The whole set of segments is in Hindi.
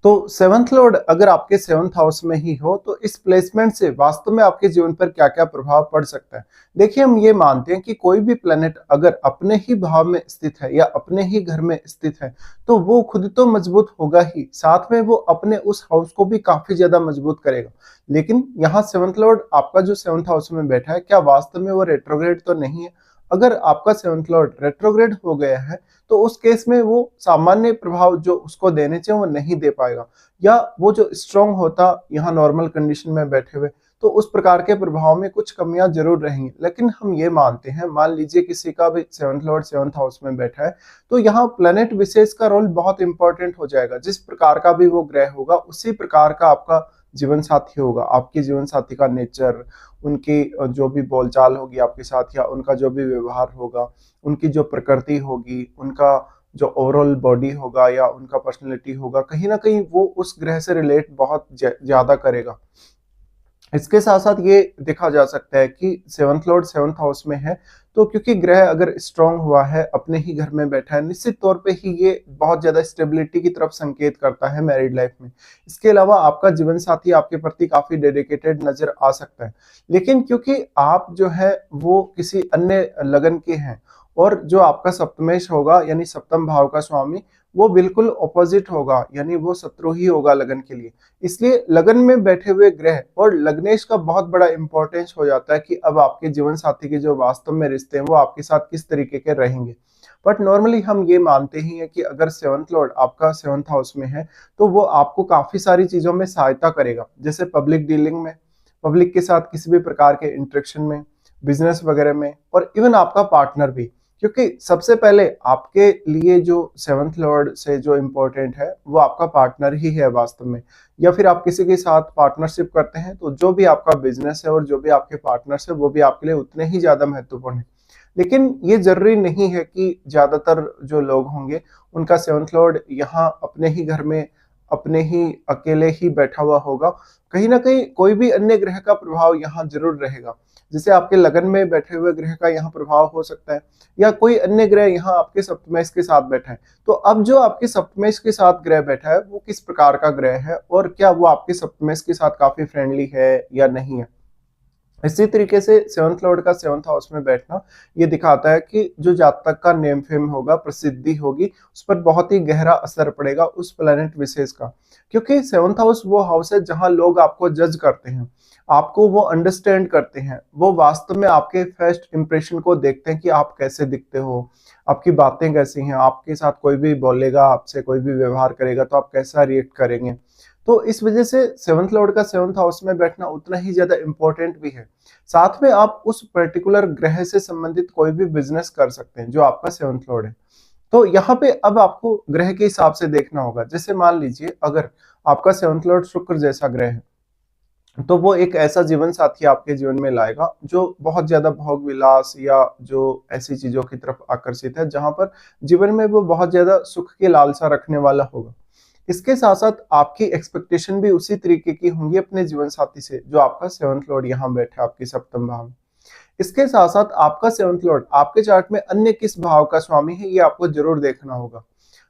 तो सेवंथ लॉर्ड अगर आपके सेवंथ हाउस में ही हो तो इस प्लेसमेंट से वास्तव में आपके जीवन पर क्या क्या प्रभाव पड़ सकता है। देखिए, हम ये मानते हैं कि कोई भी प्लेनेट अगर अपने ही भाव में स्थित है या अपने ही घर में स्थित है तो वो खुद तो मजबूत होगा ही, साथ में वो अपने उस हाउस को भी काफी ज्यादा मजबूत करेगा। लेकिन यहाँ सेवंथ लॉर्ड आपका जो सेवंथ हाउस में बैठा है, क्या वास्तव में वो रेट्रोग्रेड तो नहीं है? अगर आपका सेवंथ लॉर्ड रेट्रोग्रेड हो गया है तो उस केस में वो सामान्य प्रभाव जो उसको देने चाहिए वो नहीं दे पाएगा, या वो जो स्ट्रांग होता यहाँ नॉर्मल कंडीशन में बैठे हुए, तो उस प्रकार के प्रभाव में कुछ कमियां जरूर रहेंगी। लेकिन हम ये मानते हैं, मान लीजिए किसी का भी सेवंथ लॉर्ड सेवंथ हाउस में बैठा है तो यहाँ प्लेनेट विशेष का रोल बहुत इंपॉर्टेंट हो जाएगा। जिस प्रकार का भी वो ग्रह होगा उसी प्रकार का आपका जीवन साथी होगा। आपके जीवन साथी का नेचर, उनकी जो भी बोलचाल होगी आपके साथ, या उनका जो भी व्यवहार होगा, उनकी जो प्रकृति होगी, उनका जो ओवरऑल बॉडी होगा या उनका पर्सनैलिटी होगा, कहीं ना कहीं वो उस ग्रह से रिलेट बहुत ज्यादा करेगा। इसके साथ साथ ये देखा जा सकता है कि सेवंथ लॉर्ड सेवंथ हाउस में है तो क्योंकि ग्रह अगर स्ट्रांग हुआ है, अपने ही घर में बैठा है, निश्चित तौर पे ही ये बहुत ज्यादा स्टेबिलिटी की तरफ संकेत करता है मैरिड लाइफ में। इसके अलावा आपका जीवन साथी आपके प्रति काफी डेडिकेटेड नजर आ सकता है। लेकिन क्योंकि आप जो है वो किसी अन्य लगन के हैं और जो आपका सप्तमेश होगा यानी सप्तम भाव का स्वामी वो बिल्कुल ऑपोजिट होगा, यानी वो शत्रु ही होगा लगन के लिए। इसलिए लगन में बैठे हुए ग्रह और लग्नेश का बहुत बड़ा इंपॉर्टेंस हो जाता है कि अब आपके जीवन साथी के जो वास्तव में रिश्ते हैं वो आपके साथ किस तरीके के रहेंगे। बट नॉर्मली हम ये मानते ही हैं कि अगर सेवंथ लॉर्ड आपका सेवंथ हाउस में है तो वो आपको काफी सारी चीजों में सहायता करेगा, जैसे पब्लिक डीलिंग में, पब्लिक के साथ किसी भी प्रकार के इंटरेक्शन में, बिजनेस वगैरह में, और इवन आपका पार्टनर भी। क्योंकि सबसे पहले आपके लिए जो सेवंथ लॉर्ड से जो इम्पोर्टेंट है वो आपका पार्टनर ही है वास्तव में। या फिर आप किसी के साथ पार्टनरशिप करते हैं तो जो भी आपका बिजनेस है और जो भी आपके पार्टनर्स है वो भी आपके लिए उतने ही ज्यादा महत्वपूर्ण है। लेकिन ये जरूरी नहीं है कि ज्यादातर जो लोग होंगे उनका सेवंथ लॉर्ड यहाँ अपने ही घर में अपने ही अकेले ही बैठा हुआ होगा। कहीं ना कहीं कोई भी अन्य ग्रह का प्रभाव यहाँ जरूर रहेगा। जैसे आपके लगन में बैठे हुए ग्रह का यहाँ प्रभाव हो सकता है, या कोई अन्य ग्रह यहाँ आपके सप्तमेश के साथ बैठा है। तो अब जो आपके सप्तमेश के साथ ग्रह बैठा है वो किस प्रकार का ग्रह है और क्या वो आपके सप्तमेश के साथ काफी फ्रेंडली है या नहीं है। इसी तरीके से सेवंथ लॉर्ड का सेवंथ हाउस में बैठना ये दिखाता है कि जो जातक का नेम फेम होगा, प्रसिद्धि होगी, उस पर बहुत ही गहरा असर पड़ेगा उस प्लेनेट विशेष का। क्योंकि सेवंथ हाउस वो हाउस है जहां लोग आपको जज करते हैं, आपको वो अंडरस्टैंड करते हैं, वो वास्तव में आपके फर्स्ट इंप्रेशन को देखते हैं कि आप कैसे दिखते हो, आपकी बातें कैसी हैं, आपके साथ कोई भी बोलेगा, आपसे कोई भी व्यवहार करेगा तो आप कैसा रिएक्ट करेंगे। तो इस वजह से सेवंथ लॉर्ड का सेवंथ हाउस में बैठना उतना ही ज्यादा इंपॉर्टेंट भी है। साथ में आप उस पर्टिकुलर ग्रह से संबंधित कोई भी बिजनेस कर सकते हैं जो आपका सेवंथ लॉर्ड है। तो यहाँ पे अब आपको ग्रह के हिसाब से देखना होगा। जैसे मान लीजिए अगर आपका सेवंथ लॉर्ड शुक्र जैसा ग्रह है तो वो एक ऐसा जीवन साथी आपके जीवन में लाएगा जो बहुत ज्यादा भोग विलास या जो ऐसी चीजों की तरफ आकर्षित है, जहां पर जीवन में वो बहुत ज्यादा सुख की लालसा रखने वाला होगा। इसके साथ साथ आपकी एक्सपेक्टेशन भी उसी तरीके की होंगी अपने जीवन साथी से जो आपका सेवंथ लॉर्ड यहाँ बैठा है आपके सप्तम भाव में। इसके साथ साथ आपका सेवंथ लॉर्ड आपके चार्ट में अन्य किस भाव का स्वामी है ये आपको जरूर देखना होगा।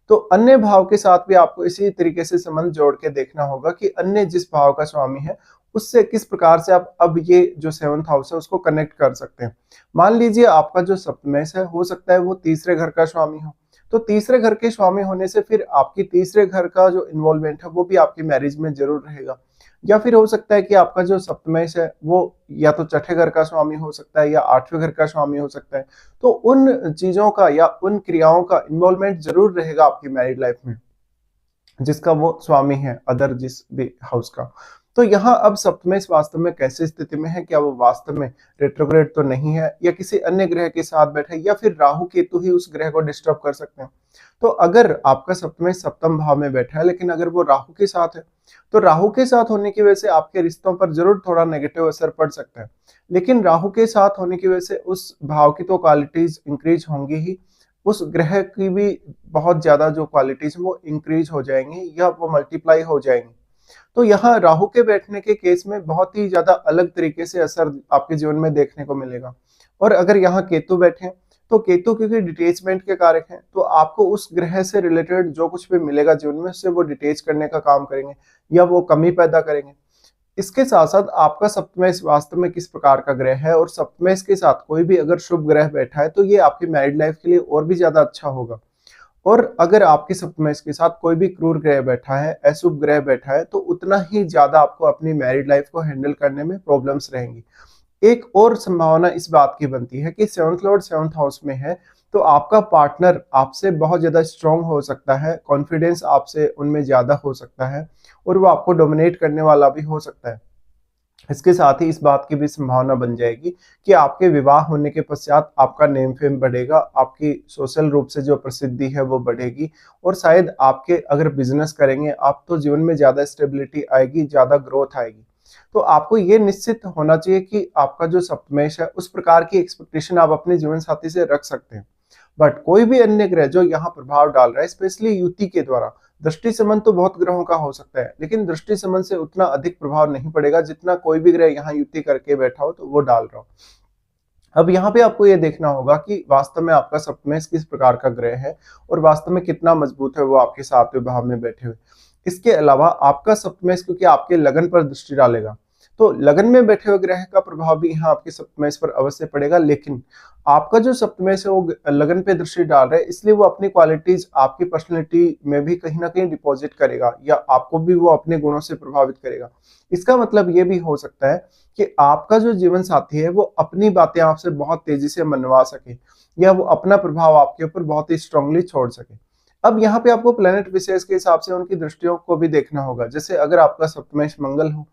तो अन्य भाव के साथ भी आपको इसी तरीके से संबंध जोड़ के देखना होगा कि अन्य जिस भाव का स्वामी है उससे किस प्रकार से आप अब ये जो सेवंथ हाउस है उसको कनेक्ट कर सकते हैं। मान लीजिए आपका जो सप्तमेश है हो सकता है वो तीसरे घर का स्वामी हो, तो तीसरे घर के स्वामी होने से फिर आपकी तीसरे घर का जो इन्वॉल्वमेंट है वो भी आपकी मैरिज में जरूर रहेगा। या फिर हो सकता है कि आपका जो सप्तमेश है वो या तो छठे घर का स्वामी हो सकता है या आठवें घर का स्वामी हो सकता है। तो उन चीजों का या उन क्रियाओं का इन्वॉल्वमेंट जरूर रहेगा आपकी मैरिड लाइफ में जिसका वो स्वामी है अदर जिस भी हाउस का। तो यहाँ अब सप्तमेश वास्तव में कैसे स्थिति में है, क्या वो वास्तव में रेट्रोग्रेड तो नहीं है या किसी अन्य ग्रह के साथ बैठे, या फिर राहु केतु ही उस ग्रह को डिस्टर्ब कर सकते हैं। तो अगर आपका सप्तमेश सप्तम भाव में बैठा है लेकिन अगर वो राहु के साथ है तो राहु के साथ होने की वजह से आपके रिश्तों पर जरूर थोड़ा नेगेटिव असर पड़ सकता है। लेकिन राहु के साथ होने की वजह से उस भाव की तो क्वालिटीज इंक्रीज होंगी ही, उस ग्रह की भी बहुत ज्यादा जो क्वालिटीज वो इंक्रीज हो जाएंगी या वो मल्टीप्लाई हो जाएंगी। तो यहाँ राहु के बैठने के केस में बहुत ही ज्यादा अलग तरीके से असर आपके जीवन में देखने को मिलेगा। और अगर यहाँ केतु बैठे तो केतु क्योंकि डिटैचमेंट के कारक हैं, तो आपको उस ग्रह से रिलेटेड जो कुछ भी मिलेगा जीवन में उससे वो डिटैच करने का काम करेंगे या वो कमी पैदा करेंगे। इसके साथ-साथ आपका सप्तमेश वास्तव में किस प्रकार का ग्रह है और सप्तमेश के साथ कोई भी अगर शुभ ग्रह बैठा है तो ये आपकी मैरिड लाइफ के लिए और भी ज़्यादा अच्छा होगा। और अगर आपके सप्तमेश के साथ कोई भी क्रूर ग्रह बैठा है, अशुभ ग्रह बैठा है, तो उतना ही ज़्यादा आपको अपनी मैरिड लाइफ को हैंडल करने में प्रॉब्लम्स रहेंगी। एक और संभावना इस बात की बनती है कि सेवंथ लॉर्ड सेवंथ हाउस में है, तो आपका पार्टनर आपसे बहुत ज़्यादा स्ट्रांग हो सकता है, कॉन्फिडेंस आपसे उनमें ज़्यादा हो सकता है और वो आपको डोमिनेट करने वाला भी हो सकता है। इसके साथ ही इस बात की भी संभावना बन जाएगी कि आपके विवाह होने के पश्चात आपका नेम फेम बढ़ेगा, आपकी सोशल रूप से जो प्रसिद्धि है वो बढ़ेगी और शायद आपके अगर बिजनेस करेंगे आप तो जीवन में ज़्यादा स्टेबिलिटी आएगी, ज़्यादा ग्रोथ आएगी। तो आपको ये निश्चित होना चाहिए कि आपका जो सप्तमेश है उस प्रकार की एक्सपेक्टेशन आप अपने जीवन साथी से रख सकते हैं। बट कोई भी अन्य ग्रह जो यहाँ प्रभाव डाल रहा है स्पेशली युति के द्वारा, दृष्टि संबंध तो बहुत ग्रहों का हो सकता है लेकिन दृष्टि संबंध से उतना अधिक प्रभाव नहीं पड़ेगा जितना कोई भी ग्रह यहाँ युति करके बैठा हो तो वो डाल रहा हो। अब यहाँ पे आपको ये देखना होगा कि वास्तव में आपका सप्तमेश किस प्रकार का ग्रह है और वास्तव में कितना मजबूत है वो आपके सातवें भाव में बैठे हुए। इसके अलावा आपका सप्तमेश क्योंकि आपके लगन पर दृष्टि डालेगा, तो लगन में बैठे हुए ग्रह का प्रभाव भी यहाँ आपके सप्तमेश पर अवश्य पड़ेगा, लेकिन आपका जो सप्तमेश है वो लगन पे दृष्टि डाल रहा है इसलिए वो अपनी क्वालिटीज आपकी पर्सनैलिटी में भी कहीं ना कहीं डिपॉजिट करेगा या आपको भी वो अपने गुणों से प्रभावित करेगा। इसका मतलब ये भी हो सकता है कि आपका जो जीवन साथी है वो अपनी बातें आपसे बहुत तेजी से मनवा सके या वो अपना प्रभाव आपके ऊपर बहुत ही स्ट्रांगली छोड़ सके। अब यहाँ पे आपको प्लेनेट विशेष के हिसाब से उनकी दृष्टियों को भी देखना होगा। जैसे अगर आपका सप्तमेश मंगल हो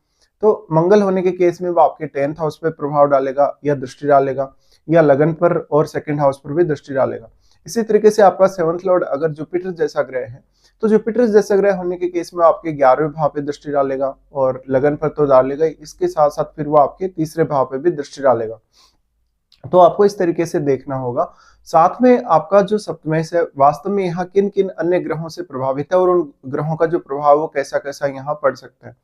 तो मंगल होने के केस में वो आपके 10th हाउस पे प्रभाव डालेगा या दृष्टि डालेगा या लगन पर और 2nd हाउस पर भी दृष्टि डालेगा। इसी तरीके से आपका 7th लॉर्ड अगर जुपिटर जैसा ग्रह है तो जुपिटर जैसा ग्रह होने के केस में आपके 11वें भाव पे दृष्टि डालेगा और लगन पर तो डालेगा ही, इसके साथ साथ फिर वो आपके तीसरे भाव पे भी दृष्टि डालेगा। तो आपको इस तरीके से देखना होगा। साथ में आपका जो सप्तमेश है वास्तव में यहाँ किन किन अन्य ग्रहों से प्रभावित है और उन ग्रहों का जो प्रभाव वो कैसा कैसा यहाँ पड़ सकता है,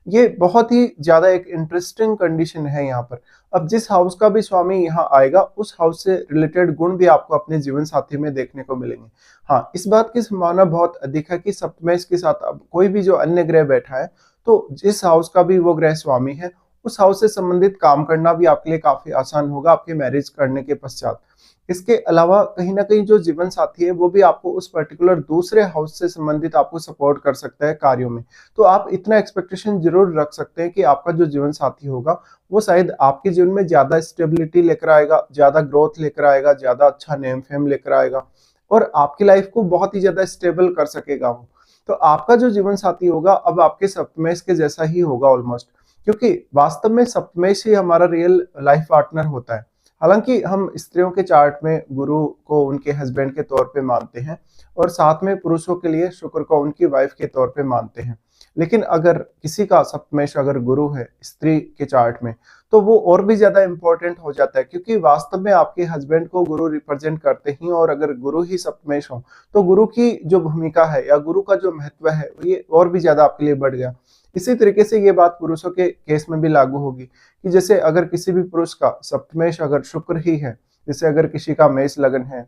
ये बहुत ही ज्यादा एक इंटरेस्टिंग कंडीशन है यहाँ पर। अब जिस हाउस का भी स्वामी यहाँ आएगा उस हाउस से रिलेटेड गुण भी आपको अपने जीवन साथी में देखने को मिलेंगे। हाँ, इस बात की संभावना बहुत अधिक है कि सप्तमेश के साथ अब कोई भी जो अन्य ग्रह बैठा है तो जिस हाउस का भी वो ग्रह स्वामी है उस हाउस से संबंधित काम करना भी आपके लिए काफी आसान होगा आपके मैरिज करने के पश्चात। इसके अलावा कहीं ना कहीं जो जीवन साथी है वो भी आपको उस पर्टिकुलर दूसरे हाउस से संबंधित आपको सपोर्ट कर सकता है कार्यों में। तो आप इतना एक्सपेक्टेशन जरूर रख सकते हैं कि आपका जो जीवन साथी होगा वो शायद आपके जीवन में ज्यादा स्टेबिलिटी लेकर आएगा, ज्यादा ग्रोथ लेकर आएगा, ज्यादा अच्छा नेम फेम लेकर आएगा और आपकी लाइफ को बहुत ही ज्यादा स्टेबल कर सकेगा वो। तो आपका जो जीवन साथी होगा अब आपके सप्तमेश के जैसा ही होगा ऑलमोस्ट, क्योंकि वास्तव में सप्तमेश ही हमारा रियल लाइफ पार्टनर होता है। हालांकि हम स्त्रियों के चार्ट में गुरु को उनके हस्बैंड के तौर पे मानते हैं और साथ में पुरुषों के लिए शुक्र को उनकी वाइफ के तौर पे मानते हैं, लेकिन अगर किसी का सप्तमेश अगर गुरु है स्त्री के चार्ट में तो वो और भी ज्यादा इंपॉर्टेंट हो जाता है, क्योंकि वास्तव में आपके हस्बैंड को गुरु रिप्रेजेंट करते ही और अगर गुरु ही सप्तमेश हो तो गुरु की जो भूमिका है या गुरु का जो महत्व है ये और भी ज्यादा आपके लिए बढ़ गया। इसी तरीके से ये बात पुरुषों के केस में भी लागू होगी कि जैसे अगर किसी भी पुरुष का सप्तमेश अगर शुक्र ही है, जैसे अगर किसी का मेष लगन है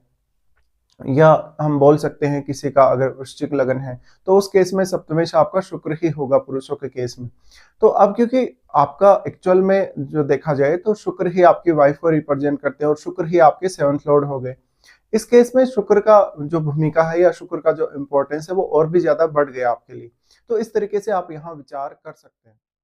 या हम बोल सकते हैं किसी का अगर वृश्चिक लगन है तो उस केस में सप्तमेश आपका शुक्र ही होगा पुरुषों के केस में। तो अब क्योंकि आपका एक्चुअल में जो देखा जाए तो शुक्र ही आपकी वाइफ को रिप्रेजेंट करते हैं और शुक्र ही आपके 7th लॉर्ड हो गए। इस केस में शुक्र का जो भूमिका है या शुक्र का जो इम्पोर्टेंस है वो और भी ज्यादा बढ़ गया आपके लिए। तो इस तरीके से आप यहाँ विचार कर सकते हैं।